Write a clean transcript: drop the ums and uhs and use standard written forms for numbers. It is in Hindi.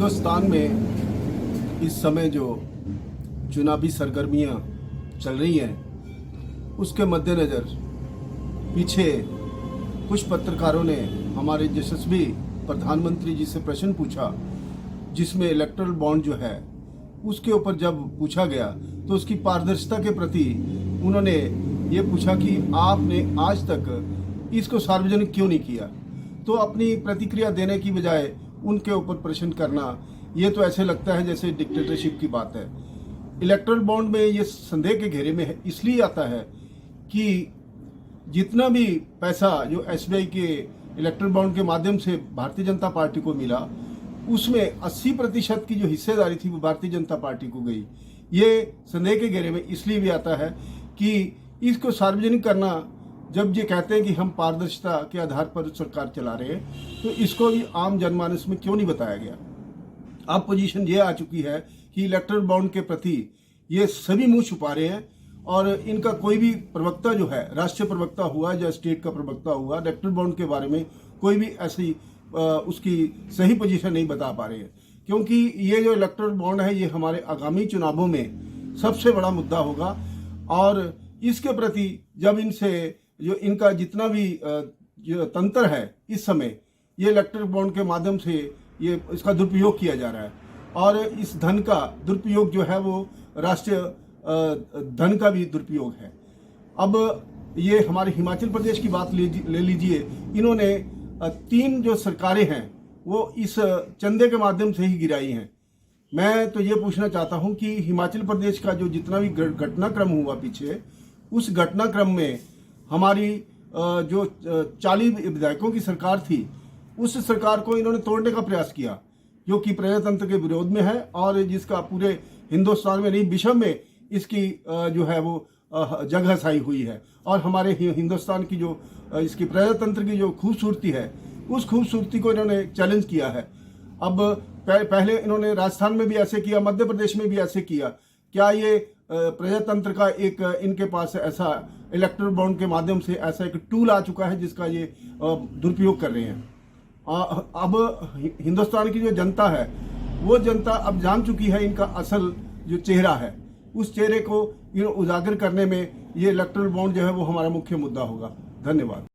हिंदुस्तान में इस समय जो चुनावी सरगर्मियां चल रही हैं उसके मद्देनज़र पीछे कुछ पत्रकारों ने हमारे यशस्वी प्रधानमंत्री जी से प्रश्न पूछा, जिसमें इलेक्टोरल बॉन्ड जो है उसके ऊपर जब पूछा गया तो उसकी पारदर्शिता के प्रति उन्होंने ये पूछा कि आपने आज तक इसको सार्वजनिक क्यों नहीं किया। तो अपनी प्रतिक्रिया देने की बजाय उनके ऊपर प्रश्न करना, ये तो ऐसे लगता है जैसे डिक्टेटरशिप की बात है। इलेक्टोरल बॉन्ड में ये संदेह के घेरे में इसलिए आता है कि जितना भी पैसा जो एसबीआई के इलेक्टोरल बॉन्ड के माध्यम से भारतीय जनता पार्टी को मिला, उसमें 80% की जो हिस्सेदारी थी वो भारतीय जनता पार्टी को गई। ये संदेह के घेरे में इसलिए भी आता है कि इसको सार्वजनिक करना, जब ये कहते हैं कि हम पारदर्शिता के आधार पर सरकार चला रहे हैं, तो इसको भी आम जनमानस में क्यों नहीं बताया गया। अब पोजीशन ये आ चुकी है कि इलेक्टोरल बॉन्ड के प्रति ये सभी मुंह छुपा रहे हैं और इनका कोई भी प्रवक्ता जो है, राष्ट्रीय प्रवक्ता हुआ या स्टेट का प्रवक्ता हुआ, इलेक्टोरल बॉन्ड के बारे में कोई भी ऐसी उसकी सही पोजीशन नहीं बता पा रहे हैं। क्योंकि ये जो इलेक्टोरल बॉन्ड है ये हमारे आगामी चुनावों में सबसे बड़ा मुद्दा होगा और इसके प्रति जब इनसे जो इनका जितना भी जो तंत्र है इस समय, ये इलेक्टोरल बॉन्ड के माध्यम से ये इसका दुरुपयोग किया जा रहा है और इस धन का दुरुपयोग जो है वो राष्ट्रीय धन का भी दुरुपयोग है। अब ये हमारे हिमाचल प्रदेश की बात ले लीजिए, इन्होंने 3 जो सरकारें हैं वो इस चंदे के माध्यम से ही गिराई हैं। मैं तो ये पूछना चाहता हूं कि हिमाचल प्रदेश का जो जितना भी घटनाक्रम हुआ पीछे, उस घटनाक्रम में हमारी जो 40 विधायकों की सरकार थी, उस सरकार को इन्होंने तोड़ने का प्रयास किया, जो कि प्रजातंत्र के विरोध में है और जिसका पूरे हिंदुस्तान में नहीं विश्व में इसकी जो है वो जगह साई हुई है। और हमारे हिंदुस्तान की जो इसकी प्रजातंत्र की जो खूबसूरती है, उस खूबसूरती को इन्होंने चैलेंज किया है। अब पहले इन्होंने राजस्थान में भी ऐसे किया, मध्य प्रदेश में भी ऐसे किया। क्या ये प्रजातंत्र का एक इनके पास ऐसा इलेक्टोरल बॉन्ड के माध्यम से ऐसा एक टूल आ चुका है जिसका ये दुरुपयोग कर रहे हैं। अब हिंदुस्तान की जो जनता है वो जनता अब जान चुकी है इनका असल जो चेहरा है, उस चेहरे को उजागर करने में ये इलेक्टोरल बॉन्ड जो है वो हमारा मुख्य मुद्दा होगा। धन्यवाद।